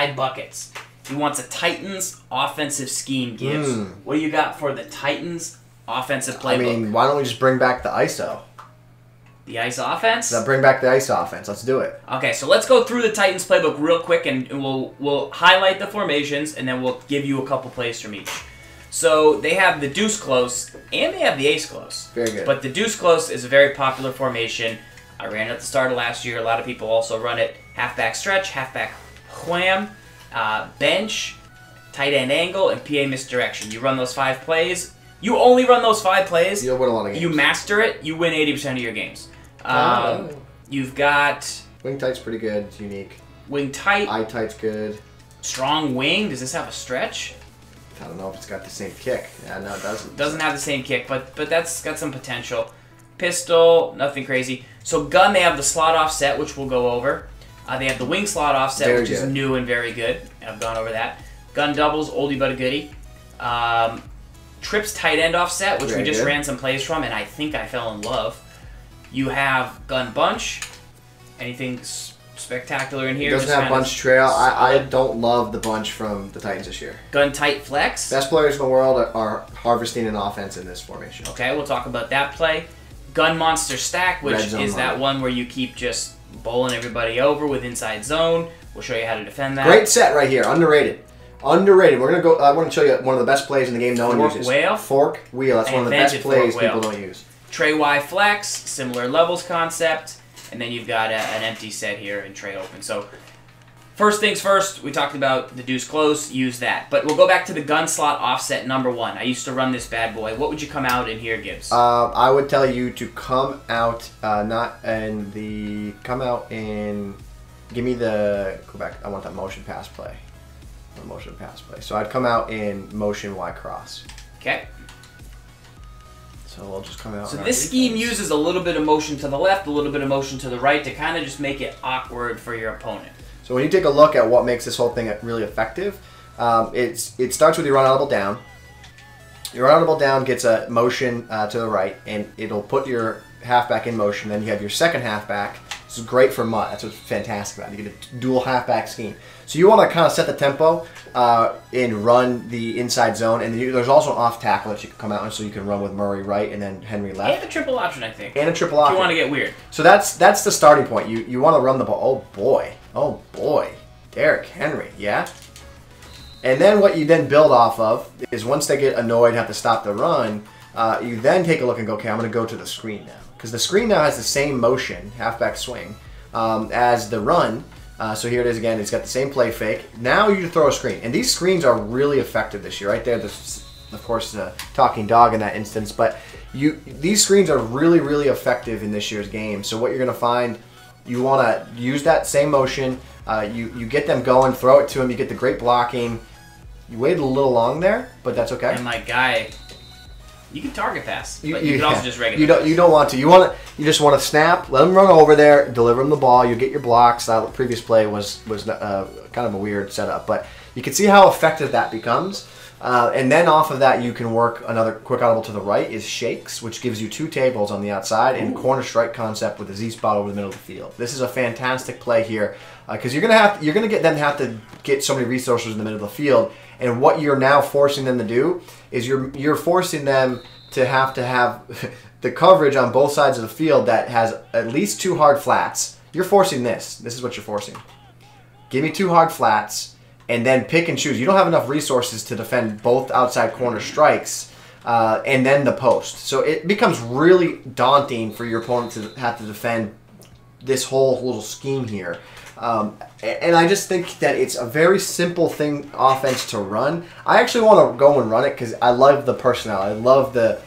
buckets. He wants a Titans offensive scheme, Gibbs. What do you got for the Titans offensive playbook? I mean, why don't we just bring back the ISO? The ISO offense? Bring back the ISO offense. Let's do it. Okay, so let's go through the Titans playbook real quick, and we'll highlight the formations, and then we'll give you a couple plays from each. So they have the deuce close, and they have the ace close. Very good. But the deuce close is a very popular formation. I ran it at the start of last year. A lot of people also run it halfback stretch, halfback wham, bench, tight end angle, and PA misdirection. You run those 5 plays. You only run those 5 plays. You'll win a lot of games. You master it, you win 80% of your games. You've got... Wing tight's pretty good. It's unique. Wing tight. Eye tight's good. Strong wing. Does this have a stretch? I don't know if it's got the same kick. Yeah, no, it doesn't. Doesn't have the same kick, but that's got some potential. Pistol, nothing crazy. So gun, they have the slot offset, which we'll go over. They have the wing slot offset, which is new and very good. I've gone over that. Gun doubles, oldie but a goodie. Trips tight end offset, which we just ran some plays from, and I think I fell in love. You have gun bunch. Anything spectacular in here? It doesn't have bunch trail. I don't love the bunch from the Titans this year. Gun tight flex. Best players in the world are harvesting an offense in this formation. Okay, we'll talk about that play. Gun monster stack, which is that one where you keep just bowling everybody over with inside zone. We'll show you how to defend that. Great set right here. Underrated. Underrated. We're gonna go. I want to show you one of the best plays in the game. No one uses. Whale. Fork wheel. That's one of the best plays people don't use. Tray Y flex, similar levels concept, and then you've got an empty set here and tray open. So first things first, we talked about the deuce close. Use that, but we'll go back to the gun slot offset number 1. I used to run this bad boy. What would you come out in here, Gibbs? I would tell you to come out Give me the go back. I want that motion pass play. Motion pass play. So I'd come out in motion Y cross. Okay. So we'll just come out. So this scheme uses a little bit of motion to the left, a little bit of motion to the right to kind of just make it awkward for your opponent. So when you take a look at what makes this whole thing really effective, it starts with your run audible down. Your run audible down gets a motion to the right, and it'll put your halfback in motion. Then you have your second halfback. This is great for MUT. That's what's fantastic about it. You get a dual halfback scheme. So you want to kind of set the tempo and run the inside zone. And there's also an off tackle that you can come out on, so you can run with Murray right and then Henry left. And a triple option, I think. And a triple option. If you want to get weird. So that's the starting point. You want to run the ball. Oh boy. Derrick Henry, yeah? And then what you then build off of is once they get annoyed and have to stop the run, you then take a look and go, okay, I'm going to go to the screen now. Because the screen now has the same motion, halfback swing, as the run. So here it is again. It's got the same play fake. Now you throw a screen. And these screens are really effective this year. Right there, of course, the talking dog in that instance. But these screens are really, really effective in this year's game. So what you're going to find, you want to use that same motion. You get them going, throw it to them. You get the great blocking. You waited a little long there, but that's okay. And my guy... You can target pass, but you can also just regular pass. You don't want to. You just want to snap, let them run over there, deliver them the ball. You get your blocks. That previous play was kind of a weird setup, but you can see how effective that becomes. And then off of that, you can work another quick audible to the right is shakes, which gives you 2 tables on the outside and corner strike concept with a Z spot over the middle of the field. This is a fantastic play here because you're gonna have to get so many resources in the middle of the field. And what you're now forcing them to do is you're forcing them to have the coverage on both sides of the field that has at least 2 hard flats. You're forcing this. This is what you're forcing. Give me 2 hard flats and then pick and choose. You don't have enough resources to defend both outside corner strikes and then the post. So it becomes really daunting for your opponent to have to defend this whole little scheme here. And I just think that it's a very simple offense to run. I actually want to go and run it because I love the personnel. I love the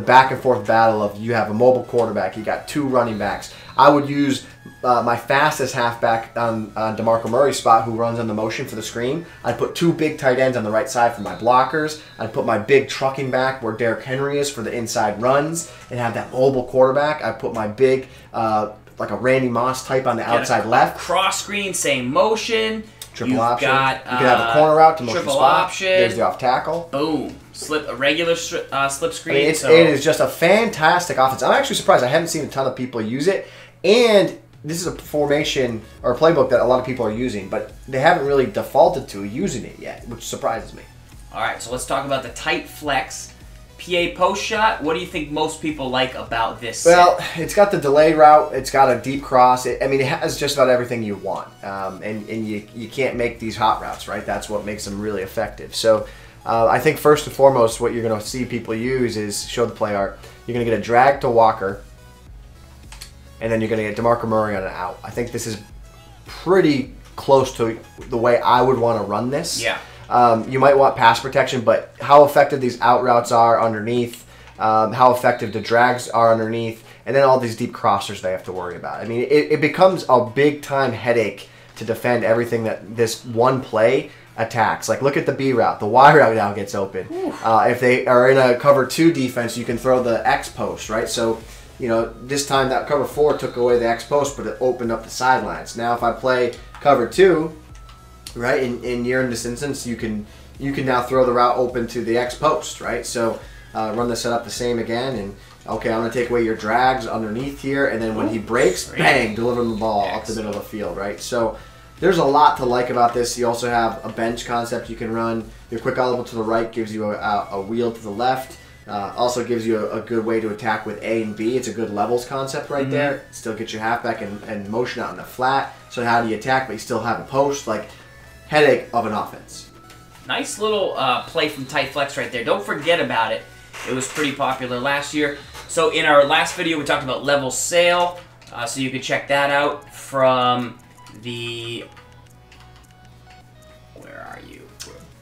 back and forth battle of you have a mobile quarterback, you got 2 running backs. I would use my fastest halfback on DeMarco Murray's spot who runs on the motion for the screen. I'd put 2 big tight ends on the right side for my blockers. I'd put my big trucking back where Derrick Henry is for the inside runs and have that mobile quarterback. I'd put my big... like a Randy Moss type on the outside left. Cross screen, same motion. Triple option. You can have a corner route to motion triple spot. Option. There's the off tackle. Boom. A regular slip screen. I mean, it is just a fantastic offense. I'm actually surprised. I haven't seen a ton of people use it. And this is a formation or a playbook that a lot of people are using, but they haven't really defaulted to using it yet, which surprises me. All right, so let's talk about the tight flex PA post shot. What do you think most people like about this Well, set? it's got the delayed route. It's got a deep cross. I mean, it has just about everything you want. And you can't make these hot routes, right? That's what makes them really effective. So I think first and foremost, what you're going to see people use is show the play art. You're going to get a drag to Walker, and then you're going to get DeMarco Murray on an out. I think this is pretty close to the way I would want to run this. Yeah. You might want pass protection, but how effective these out routes are underneath, how effective the drags are underneath, and then all these deep crossers they have to worry about. I mean, it becomes a big-time headache to defend everything that this one play attacks. Like, look at the B route. The Y route now gets open. If they are in a cover 2 defense, you can throw the X post, right? So, you know, this time that cover 4 took away the X post, but it opened up the sidelines. Now, if I play cover 2, right, in this instance, you can now throw the route open to the X post, right? So run the setup the same again, and okay, I'm going to take away your drags underneath here, and then when he breaks, bang, deliver him the ball up the middle of the field, right? So there's a lot to like about this. You also have a bench concept you can run. Your quick audible to the right gives you a wheel to the left. Also gives you a good way to attack with A and B. It's a good levels concept right there. Still get your halfback and motion out in the flat. So how do you attack, but you still have a post? Like, headache of an offense. Nice little play from tight flex right there. Don't forget about it. It was pretty popular last year. So in our last video, we talked about level sail. So you can check that out from the... Where are you?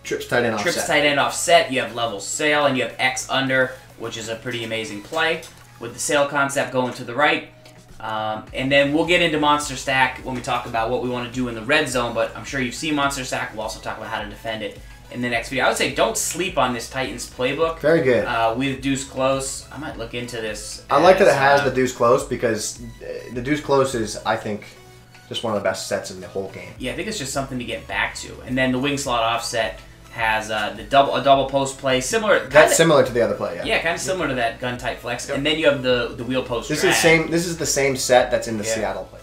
Trips tight end offset. Trips tight end offset. You have level sail, and you have X under, which is a pretty amazing play. With the sail concept going to the right. And then we'll get into Monster Stack when we talk about what we want to do in the red zone, but I'm sure you've seen Monster Stack. We'll also talk about how to defend it in the next video. I would say don't sleep on this Titans playbook. Very good. With Deuce Close. I might look into this. I like that it has the Deuce Close, because the Deuce Close is, I think, just one of the best sets in the whole game. Yeah, I think it's just something to get back to. And then the wing slot offset has a double post play, similar. That's similar to the other play, yeah. Yeah, kind of similar to that gun type flex. Yep. And then you have the wheel post. This is the same set that's in the Seattle play.